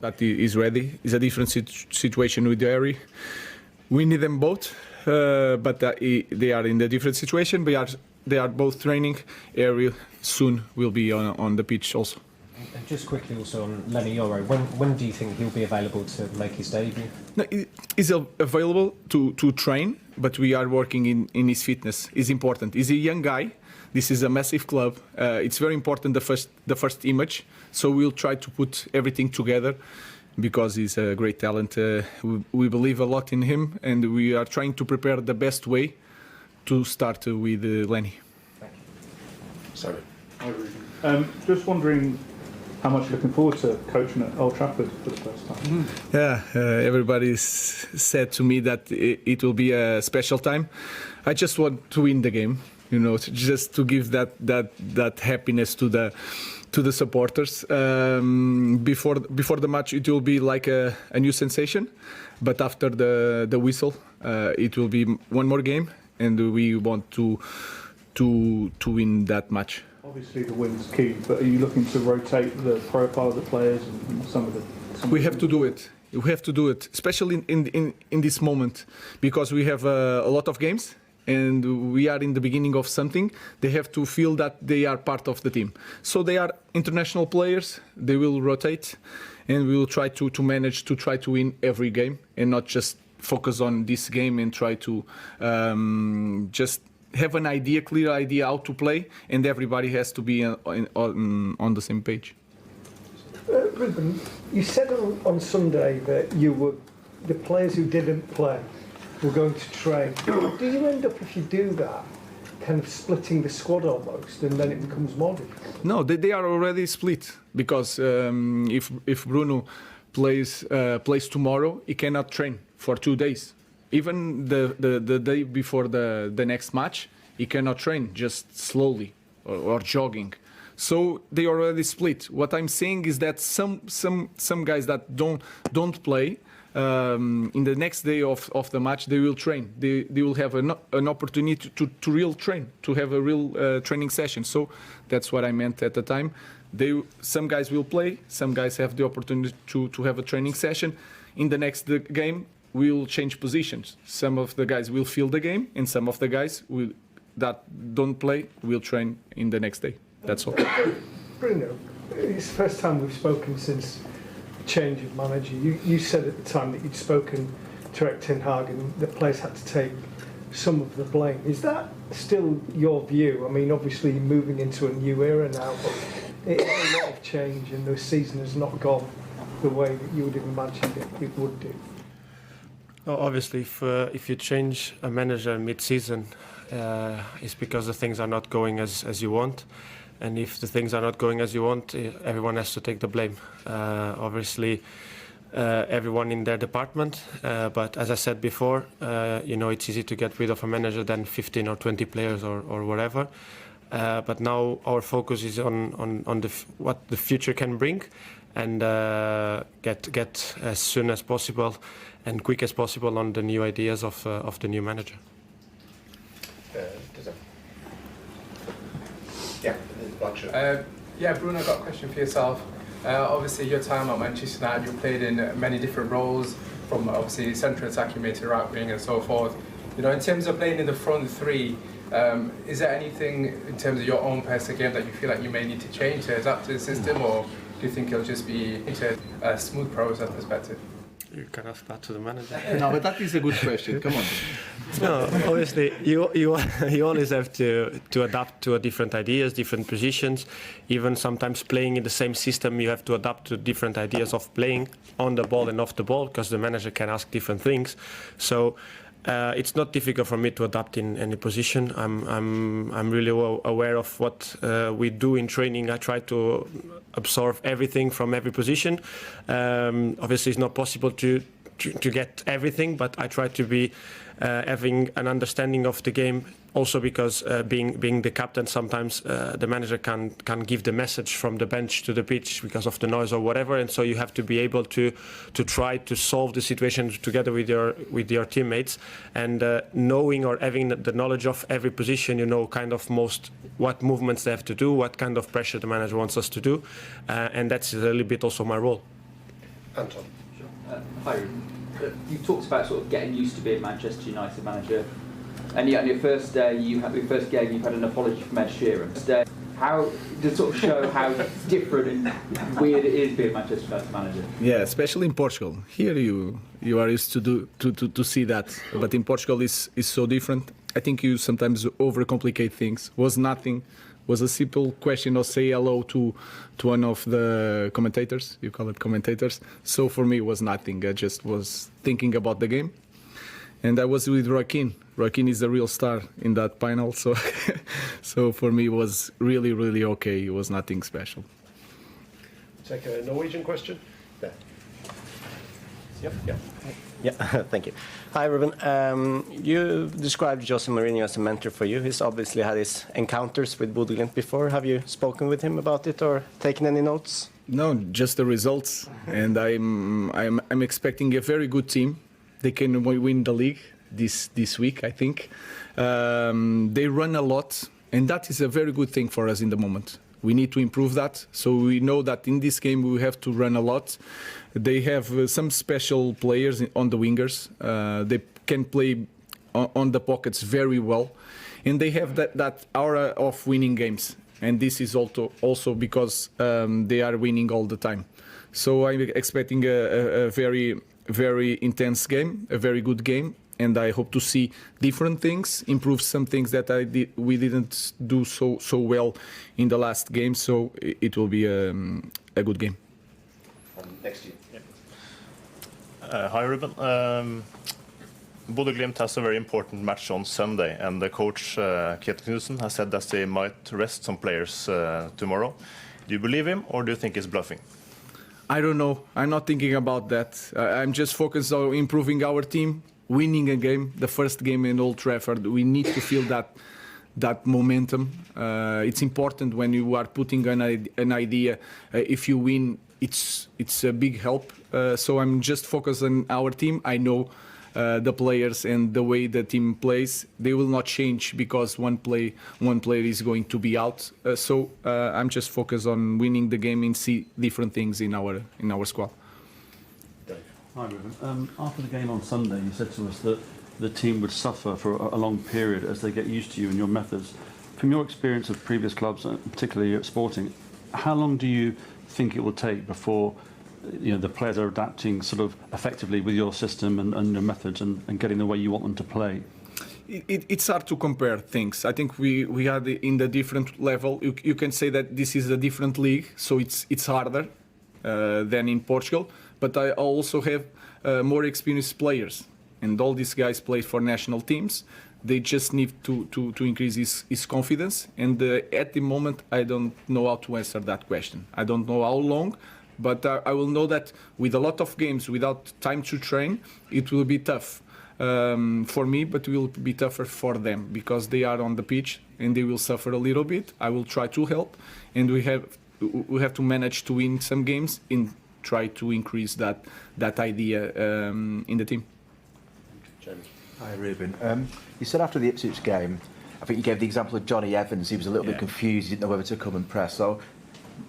That is ready. It's a different situation with Harry. We need them both, but they are in a different situation. They are both training. Harry soon will be on the pitch also. And just quickly also on Lenny Yoro, when do you think he'll be available to make his debut? No, he's available to train, but we are working in his fitness. It's important. He's a young guy. This is a massive club. It's very important, the first image. So we'll try to put everything together because he's a great talent. We believe a lot in him, and we are trying to prepare the best way to start with Lenny. Thank you. Sorry. Hi, Ruben. Just wondering how much you're looking forward to coaching at Old Trafford for the first time. Yeah, everybody said to me that it will be a special time. I just want to win the game, just to give that happiness to the supporters. Before the match, it will be like a new sensation, but after the whistle, it will be one more game, and we want to win that match. Obviously, the win's key, but are you looking to rotate the profile of the players and some of the? We have to do it. We have to do it, especially in this moment, because we have a lot of games and we are in the beginning of something. They have to feel that they are part of the team. So they are international players. They will rotate, and we will try to manage to try to win every game and not just focus on this game and try to just have an idea, clear idea how to play, and everybody has to be on the same page. Ruben, you said on Sunday that the players who didn't play were going to train. Do you end up, if you do that, kind of splitting the squad almost, and then it becomes more difficult? No, they are already split, because if Bruno plays tomorrow, he cannot train for 2 days. Even the day before the next match, he cannot train, just slowly or jogging. So they already split. What I'm saying is that some guys that don't play, in the next day of the match, they will train. They will have an opportunity to real train, to have a real training session. So that's what I meant at the time. Some guys will play, some guys have the opportunity to have a training session. In the next game, we'll change positions. Some of the guys will fill the game, and some of the guys that don't play will train in the next day. That's all. Bruno, it's the first time we've spoken since the change of manager. You said at the time that you'd spoken to Erik ten Hag and the players had to take some of the blame. Is that still your view? I mean, obviously moving into a new era now, but it's a lot of change, and the season has not gone the way that you would have imagined it would do. Obviously, if you change a manager mid-season, it's because the things are not going as you want. And if the things are not going as you want, everyone has to take the blame. Obviously, everyone in their department. But as I said before, it's easy to get rid of a manager than 15 or 20 players or whatever. But now our focus is on what the future can bring, and get as soon as possible and quick as possible on the new ideas of the new manager. Bruno, I've got a question for yourself. Obviously, your time at Manchester United, you played in many different roles, from obviously central attack, you made to right wing and so forth. In terms of playing in the front three, is there anything in terms of your own personal game that you feel like you may need to change to adapt to the system, or do you think it'll just be a smooth process perspective? You can ask that to the manager. No, but that is a good question. Come on. No, obviously, you always have to adapt to different ideas, different positions. Even sometimes playing in the same system, you have to adapt to different ideas of playing on the ball and off the ball, because the manager can ask different things. So it's not difficult for me to adapt in any position. I'm really well aware of what we do in training. I try to absorb everything from every position. Obviously, it's not possible to get everything, but I try to be having an understanding of the game. Also, because being the captain, sometimes the manager can give the message from the bench to the pitch because of the noise or whatever, and so you have to be able to try to solve the situation together with your teammates, and knowing or having the knowledge of every position, kind of what movements they have to do, what kind of pressure the manager wants us to do, and that's a little bit also my role. Anton. Hi, Ruben. You talked about sort of getting used to being Manchester United manager, and yet on your first day, your first game, you've had an apology from Ed Sheeran. How to sort of show how different and weird it is being Manchester United manager? Yeah, especially in Portugal. Here you are used to see that, but in Portugal is so different. I think you sometimes overcomplicate things. Was a simple question of say hello to one of the commentators. You call it commentators. So for me, it was nothing. I just was thinking about the game, and I was with Joaquin. Joaquin is the real star in that panel. So so for me, it was really okay. It was nothing special. Take a Norwegian question. There. Yep. Yeah. Yeah, thank you. Hi, Ruben. You described Jose Mourinho as a mentor for you. He's obviously had his encounters with Bodo before. Have you spoken with him about it or taken any notes? No, just the results. And I'm expecting a very good team. They can win the league this week, I think. They run a lot, and that is a very good thing for us in the moment. We need to improve that. So we know that in this game we have to run a lot. They have some special players on the wingers. They can play on the pockets very well. And they have that aura of winning games. And this is also because they are winning all the time. So I'm expecting a very intense game, a very good game. And I hope to see different things, improve some things that we didn't do so well in the last game. So it will be a good game. Next year. Hi, Ruben. Bodo has a very important match on Sunday, and the coach, Kjetil Knudsen, has said that they might rest some players tomorrow. Do you believe him, or do you think he's bluffing? I don't know. I'm not thinking about that. I'm just focused on improving our team, winning a game, the first game in Old Trafford. We need to feel that momentum. It's important when you are putting an idea. If you win, it's a big help. So I'm just focused on our team. I know the players and the way the team plays. They will not change because one player is going to be out. So I'm just focused on winning the game and see different things in our squad. Hi, Ruben. After the game on Sunday, you said to us that the team would suffer for a long period as they get used to you and your methods. From your experience of previous clubs, particularly at Sporting, how long do you think it will take before the players are adapting sort of effectively with your system and your methods and getting the way you want them to play? It's hard to compare things. I think we are in the different level. You can say that this is a different league, so it's harder than in Portugal. But I also have more experienced players, and all these guys play for national teams. They just need to increase his confidence. And at the moment, I don't know how to answer that question. I don't know how long, but I will know that with a lot of games, without time to train, it will be tough for me, but it will be tougher for them because they are on the pitch and they will suffer a little bit. I will try to help, and we have to manage to win some games and try to increase that idea in the team. Hi, Ruben. You said after the Ipswich game, I think you gave the example of Johnny Evans. He was a little bit confused. He didn't know whether to come and press. So,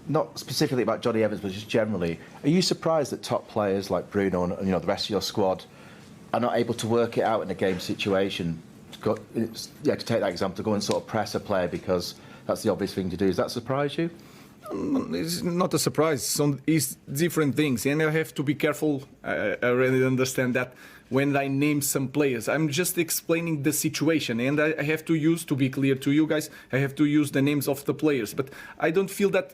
not specifically about Johnny Evans, but just generally, are you surprised that top players like Bruno and the rest of your squad are not able to work it out in a game situation? To take that example, to go and sort of press a player because that's the obvious thing to do. Does that surprise you? It's not a surprise. It's different things, and I have to be careful. I really understand that when I name some players, I'm just explaining the situation, and I have to be clear to you guys, I have to use the names of the players. But I don't feel that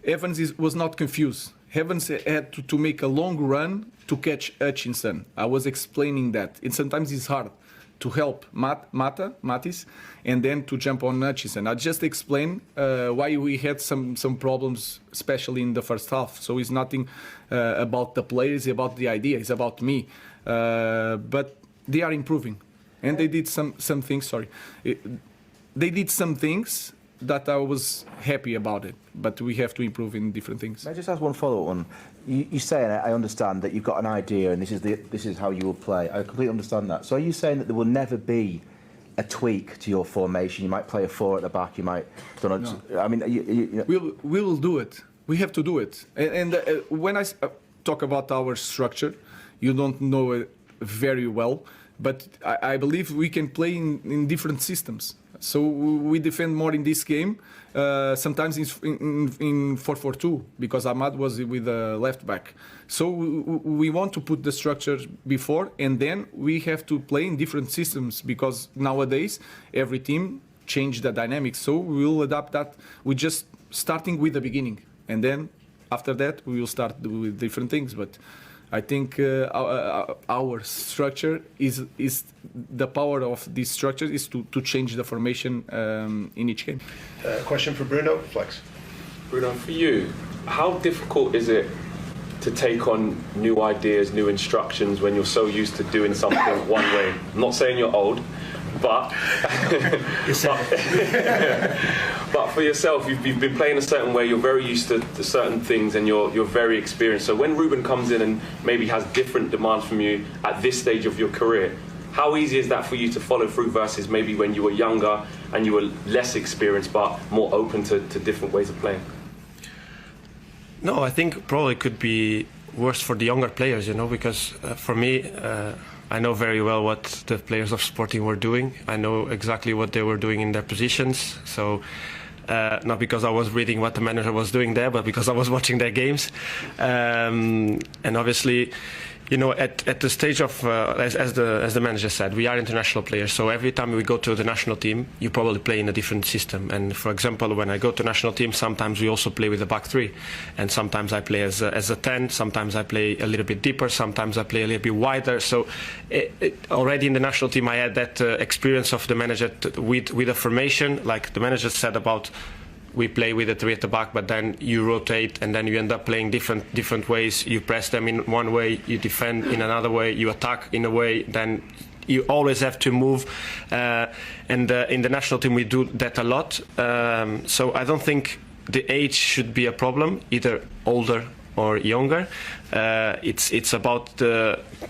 Evans was not confused. Evans had to make a long run to catch Hutchinson. I was explaining that, and sometimes it's hard to help Matis, and then to jump on Hutchinson. I just explain why we had some problems, especially in the first half. So it's nothing about the players, it's about the idea, it's about me. But they are improving, and they did some things. They did some things that I was happy about it, but we have to improve in different things. May I just ask one follow-up one? You say, and I understand that you've got an idea, and this is how you will play. I completely understand that. So are you saying that there will never be a tweak to your formation? You might play a 4 at the back. You might. I mean, we will do it. We have to do it. And when talk about our structure. You don't know it very well, but I believe we can play in different systems. So we defend more in this game, sometimes in 4-4-2, because Ahmad was with the left back. So we want to put the structure before, and then we have to play in different systems, because nowadays every team changed the dynamics. So we will adapt that. We're just starting with the beginning, and then after that we will start with different things. But I think our structure is the power of this structure is to change the formation in each game. Question for Bruno, Flex. Bruno, for you, how difficult is it to take on new ideas, new instructions when you're so used to doing something one way? I'm not saying you're old, but but for yourself, you've been playing a certain way. You're very used to certain things, and you're very experienced. So when Ruben comes in and maybe has different demands from you at this stage of your career, how easy is that for you to follow through versus maybe when you were younger and you were less experienced but more open to different ways of playing? No, I think probably could be worse for the younger players, because for me, I know very well what the players of Sporting were doing. I know exactly what they were doing in their positions. So not because I was reading what the manager was doing there, but because I was watching their games. And obviously, at the stage of, as the manager said, we are international players. So every time we go to the national team, you probably play in a different system. And for example, when I go to national team, sometimes we also play with a back three, and sometimes I play as a 10. Sometimes I play a little bit deeper. Sometimes I play a little bit wider. So already in the national team, I had that experience of the manager with a formation, like the manager said about. We play with a three at the back, but then you rotate, and then you end up playing different ways. You press them in one way, you defend in another way, you attack in a way. Then you always have to move. And in the national team, we do that a lot. So I don't think the age should be a problem, either older or younger. It's about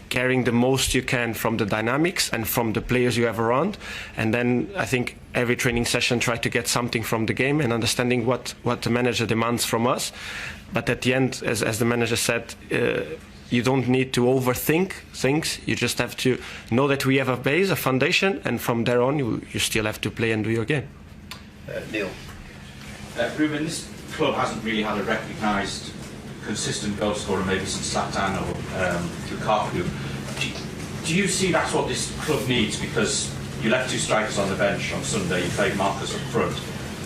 carrying the most you can from the dynamics and from the players you have around, and then I think every training session try to get something from the game and understanding what the manager demands from us. But at the end, as the manager said, you don't need to overthink things. You just have to know that we have a base, a foundation, and from there on you still have to play and do your game. Neil. Ruben, this club hasn't really had a recognised consistent goal scorer maybe since Zlatan or Lukaku. Do you see that's what this club needs? Because you left two strikers on the bench on Sunday, you played Marcus up front.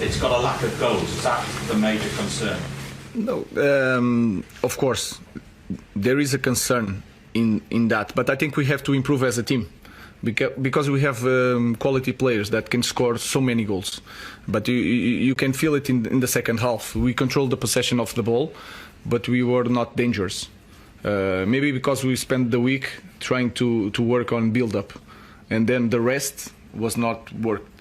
It's got a lack of goals. Is that the major concern? No, of course, there is a concern in that, but I think we have to improve as a team. Because we have quality players that can score so many goals. But you can feel it in the second half. We controlled the possession of the ball, but we were not dangerous. Maybe because we spent the week trying to work on build-up, and then the rest was not worked.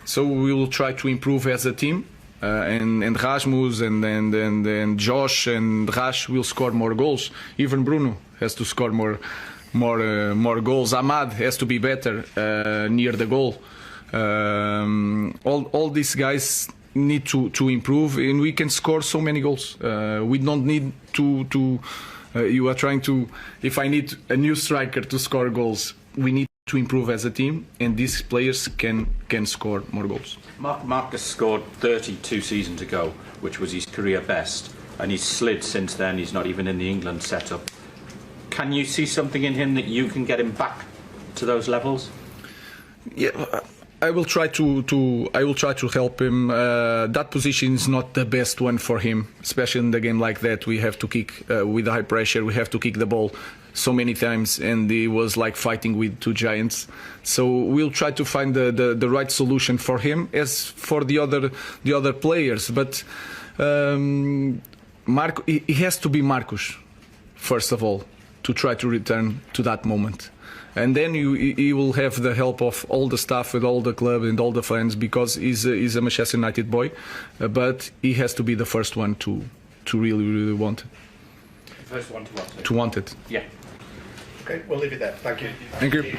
So we will try to improve as a team, and Rasmus and Josh and Rash will score more goals. Even Bruno has to score more goals. Ahmad has to be better near the goal. All these guys need to improve, and we can score so many goals. We don't need to you are trying to, if I need a new striker to score goals, we need to improve as a team, and these players can score more goals. Marcus scored 32 seasons ago, which was his career best, and he's slid since then. He's not even in the England setup. Can you see something in him that you can get him back to those levels? Yeah, I will try to help him. That position is not the best one for him, especially in the game like that. We have to kick with high pressure. We have to kick the ball so many times, and he was like fighting with two giants. So we'll try to find the right solution for him as for the other players. But he has to be Marcus first of all, to try to return to that moment. And then he will have the help of all the staff with all the club and all the fans, because he's a Manchester United boy. But he has to be the first one to really want it. The first one to want it? To want it. Yeah. Okay, we'll leave it there. Thank you. Thank you.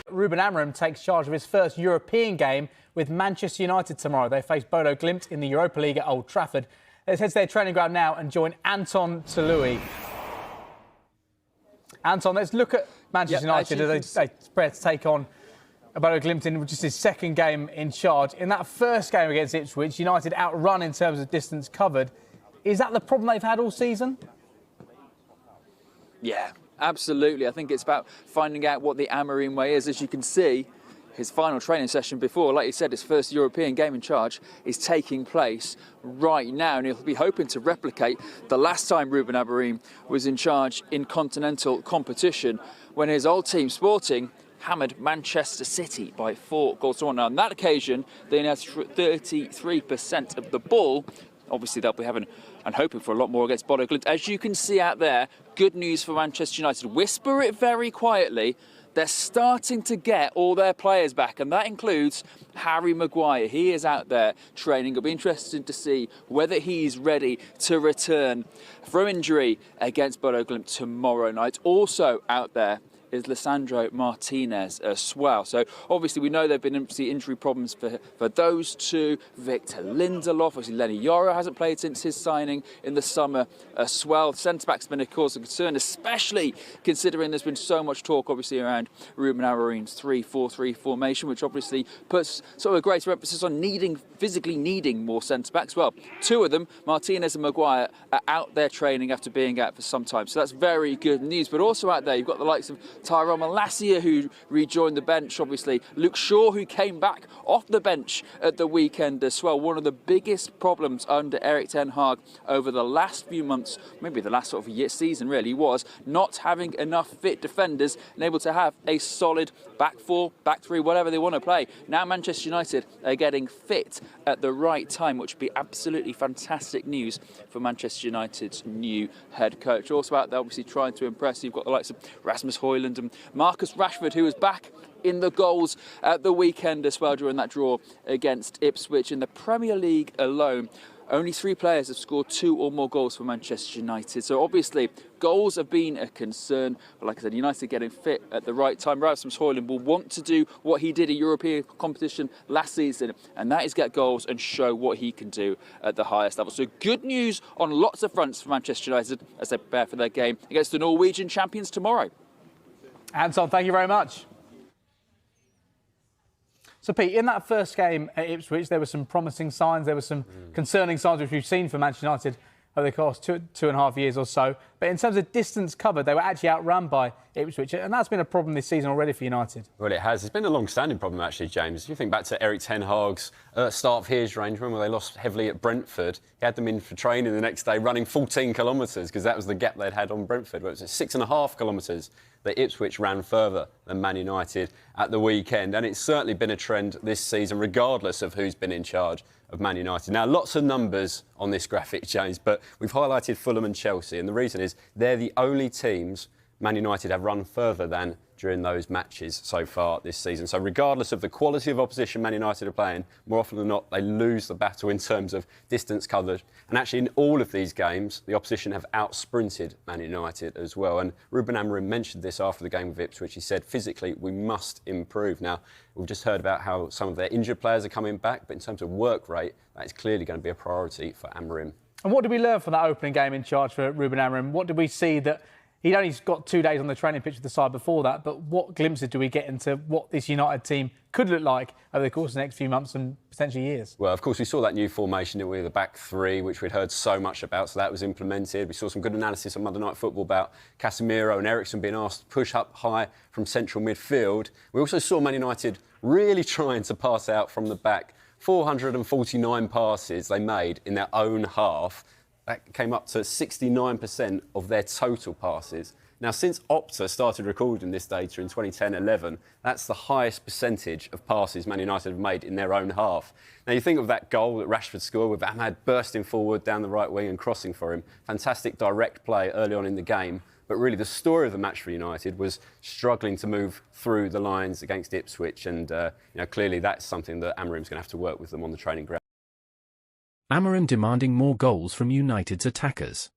Ruben Amorim takes charge of his first European game with Manchester United tomorrow. They face Bodo in the Europa League at Old Trafford. Let's head to their training ground now and join Anton Tolui. Anton, let's look at Manchester United as they prepare to take on Bodo Glimt in which is his second game in charge. In that first game against Ipswich, United outrun in terms of distance covered. Is that the problem they've had all season? Yeah, absolutely. I think it's about finding out what the Amorim way is. As you can see, his final training session before, like you said, his first European game in charge is taking place right now, and he'll be hoping to replicate the last time Ruben Amorim was in charge in continental competition when his old team, Sporting, hammered Manchester City by 4-1. Now, on that occasion, they had 33% of the ball. Obviously, they'll be having and hoping for a lot more against Bodo Glimt. As you can see out there, good news for Manchester United. Whisper it very quietly. They're starting to get all their players back, and that includes Harry Maguire. He is out there training. It'll be interesting to see whether he's ready to return from injury against Bodo Glimt tomorrow night. Also out there is Lisandro Martinez as well. So obviously we know there have been injury problems for those two. Victor Lindelof, obviously Lenny Yoro hasn't played since his signing in the summer as well. Centre-back's been a cause of concern, especially considering there's been so much talk obviously around Ruben Amorim's 3-4-3 formation, which obviously puts sort of a greater emphasis on physically needing more centre-backs. Well, two of them, Martinez and Maguire, are out there training after being out for some time. So that's very good news. But also out there, you've got the likes of Tyrone Malacia, who rejoined the bench, obviously. Luke Shaw, who came back off the bench at the weekend as well. One of the biggest problems under Erik ten Hag over the last few months, maybe the last sort of season really, was not having enough fit defenders and able to have a solid back four, back three, whatever they want to play. Now Manchester United are getting fit at the right time, which would be absolutely fantastic news for Manchester United's new head coach. Also out there, obviously trying to impress, you've got the likes of Rasmus Højlund and Marcus Rashford, who was back in the goals at the weekend as well during that draw against Ipswich. In the Premier League alone, only 3 players have scored 2 or more goals for Manchester United. So obviously, goals have been a concern. But like I said, United getting fit at the right time. Rasmus Højlund will want to do what he did in European competition last season, and that is get goals and show what he can do at the highest level. So good news on lots of fronts for Manchester United as they prepare for their game against the Norwegian champions tomorrow. Anton, thank you very much. So, Pete, in that first game at Ipswich, there were some promising signs, there were some concerning signs which we've seen for Manchester United over the course of 2.5 years or so. But in terms of distance covered, they were actually outrun by Ipswich, and that's been a problem this season already for United. Well, it has. It's been a long-standing problem, actually, James. If you think back to Erik ten Hag's start of his range, remember they lost heavily at Brentford. He had them in for training the next day, running 14 kilometres, because that was the gap they'd had on Brentford. Well, it was 6.5 kilometres that Ipswich ran further than Man United at the weekend. And it's certainly been a trend this season, regardless of who's been in charge of Man United. Now, lots of numbers on this graphic, James, but we've highlighted Fulham and Chelsea, and the reason is they're the only teams Man United have run further than during those matches so far this season. So regardless of the quality of opposition Man United are playing, more often than not, they lose the battle in terms of distance covered. And actually, in all of these games, the opposition have out-sprinted Man United as well. And Ruben Amorim mentioned this after the game with Ipswich. He said, physically, we must improve. Now, we've just heard about how some of their injured players are coming back, but in terms of work rate, that is clearly going to be a priority for Amorim. And what did we learn from that opening game in charge for Ruben Amorim? What did we see that he'd only got 2 days on the training pitch with the side before that, but what glimpses do we get into what this United team could look like over the course of the next few months and potentially years? Well, of course, we saw that new formation, didn't we, the back three, which we'd heard so much about, so that was implemented. We saw some good analysis on Monday Night Football about Casemiro and Eriksen being asked to push up high from central midfield. We also saw Man United really trying to pass out from the back. 449 passes they made in their own half. That came up to 69% of their total passes. Now, since Opta started recording this data in 2010-11, that's the highest percentage of passes Man United have made in their own half. Now, you think of that goal that Rashford scored with Ahmad bursting forward down the right wing and crossing for him. Fantastic direct play early on in the game. But really, the story of the match for United was struggling to move through the lines against Ipswich. And clearly, that's something that Amorim's going to have to work with them on the training ground. Amorim demanding more goals from United's attackers.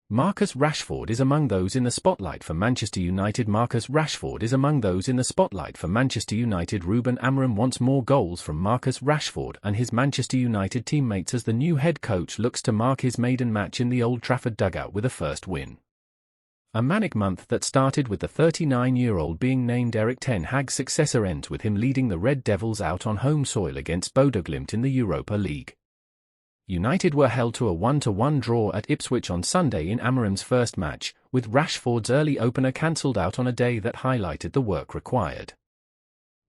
Marcus Rashford is among those in the spotlight for Manchester United. Marcus Rashford is among those in the spotlight for Manchester United. Ruben Amorim wants more goals from Marcus Rashford and his Manchester United teammates as the new head coach looks to mark his maiden match in the Old Trafford dugout with a first win. A manic month that started with the 39-year-old being named Erik ten Hag's successor ends with him leading the Red Devils out on home soil against Bodo in the Europa League. United were held to a 1-1 draw at Ipswich on Sunday in Amorim's first match, with Rashford's early opener cancelled out on a day that highlighted the work required.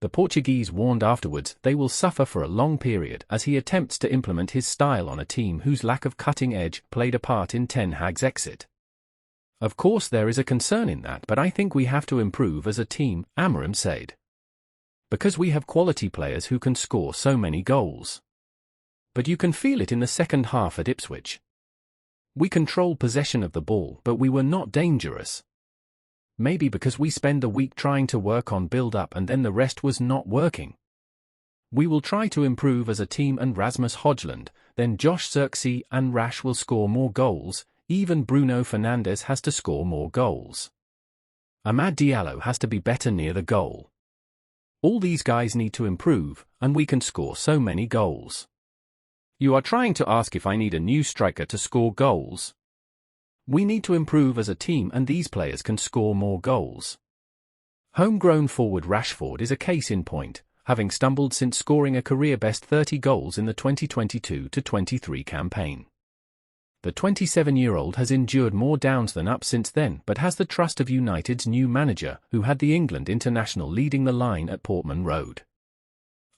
The Portuguese warned afterwards they will suffer for a long period as he attempts to implement his style on a team whose lack of cutting edge played a part in ten Hag's exit. Of course there is a concern in that, but I think we have to improve as a team, Amorim said. Because we have quality players who can score so many goals. But you can feel it in the second half at Ipswich. We controlled possession of the ball, but we were not dangerous. Maybe because we spend the week trying to work on build-up and then the rest was not working. We will try to improve as a team, and Rasmus Højlund, then Josh Zirkzee and Rash will score more goals. Even Bruno Fernandes has to score more goals. Amad Diallo has to be better near the goal. All these guys need to improve, and we can score so many goals. You are trying to ask if I need a new striker to score goals? We need to improve as a team, and these players can score more goals. Homegrown forward Rashford is a case in point, having stumbled since scoring a career-best 30 goals in the 2022-23 campaign. The 27-year-old has endured more downs than ups since then, but has the trust of United's new manager, who had the England international leading the line at Portman Road.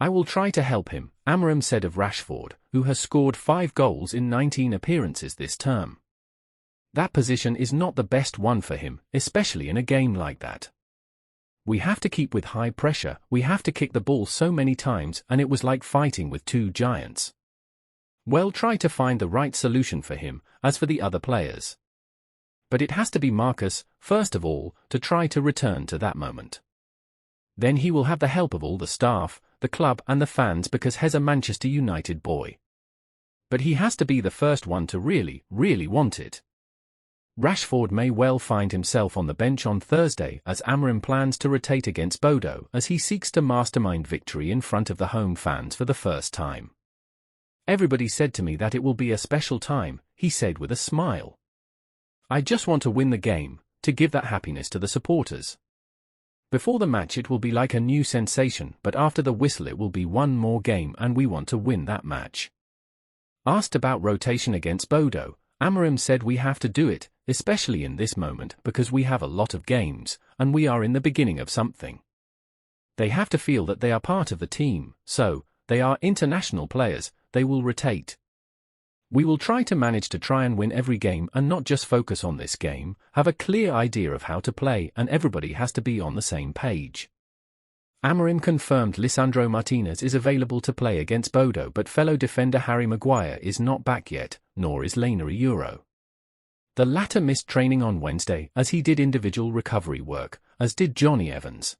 I will try to help him, Amorim said of Rashford, who has scored 5 goals in 19 appearances this term. That position is not the best one for him, especially in a game like that. We have to keep with high pressure, we have to kick the ball so many times, and it was like fighting with two giants. Well, try to find the right solution for him, as for the other players. But it has to be Marcus, first of all, to try to return to that moment. Then he will have the help of all the staff, the club and the fans, because he's a Manchester United boy. But he has to be the first one to really want it. Rashford may well find himself on the bench on Thursday as Amorim plans to rotate against Bodo as he seeks to mastermind victory in front of the home fans for the first time. Everybody said to me that it will be a special time, he said with a smile. I just want to win the game, to give that happiness to the supporters. Before the match it will be like a new sensation, but after the whistle it will be one more game and we want to win that match. Asked about rotation against Bodo, Amorim said we have to do it, especially in this moment because we have a lot of games, and we are in the beginning of something. They have to feel that they are part of the team, so, they are international players, they will rotate. We will try to manage to try and win every game and not just focus on this game, have a clear idea of how to play, and everybody has to be on the same page. Amorim confirmed Lisandro Martinez is available to play against Bodo, but fellow defender Harry Maguire is not back yet, nor is Lena Euro. The latter missed training on Wednesday as he did individual recovery work, as did Johnny Evans.